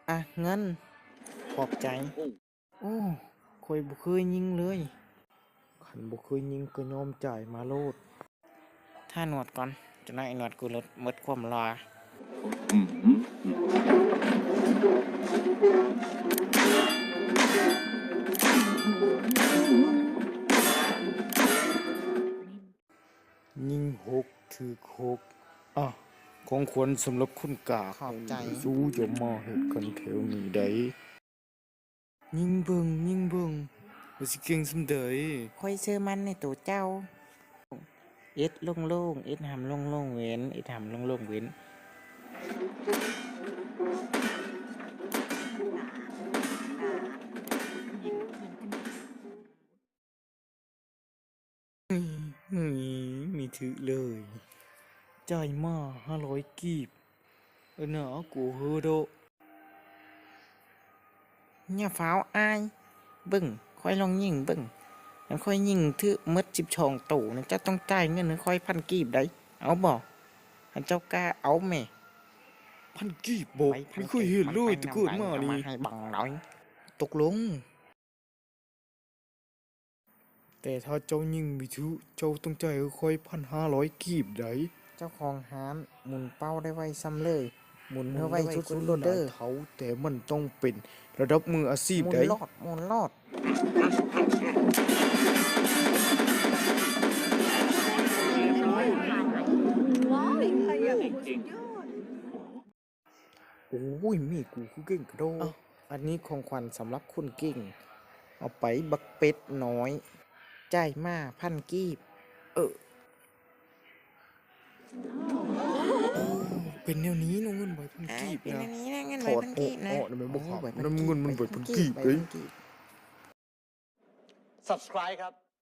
อ่ะเงินขอบใจโอ้คอยบ่เคยยิงเลยขันบ่เคยยิงก็ยอมจ่ายมาโลดถ้าหนวดก่อนจะได้หนวดกูลดหมดความรอยิงหกถือหกอ่ะของขวัญสำหรับคุณกาขอบใจสู้จะมาเหตุกันแถวนี้ได้ยิงเบิ่งว่าสิเก่งสำใดค่อยเชื่อมันในตัวเจ้าเอ็ดโล่งๆเอ็ดหำโล่งๆเว้นเอ็ดหำโล่งๆเว้นมีถือเลยจ่ายมา500กีบหนากูเฮอโดเนี่ยฟ้าวอายเบิ่งค่อยลองยิงเบิ่งแล้วค่อยยิงถือมด12ตู่นะเจ้าต้องจ่ายเงินค่อย1,000กีบได้เอาบ่ให้เจ้ากล้าเอาแม่1,000กีบบ่ไม่เคยเห็นเลยแต่เกิดมานี่ให้บังหน่อยตกลงแต่ถ้าเจ้ายิงไม่ถือเจ้าต้องจ่ายค่อย1,500กีบได้เจ้าของร้านหมุนเป้าได้ไวซ้ำเลยหมุนเพื่อไว้สุดๆโลดเด้อเขาแต่มันต้องเป็นระดับมืออาชีพได้หมุนรอดว้าวใครอ่ะสุดยอดโอ้ยมีกูคือเก่งกระโดดอันนี้ของขวัญสำหรับคุณเก่งเอาไปบักเป็ดน้อยจ่ายมา1,000กีบเป็นแนวนี้น้องเงินใบ1,000กีบนะถอดออกนะไม่บอกน้ำเงินมันใบ1,000กีบเลย Subscribe ครับ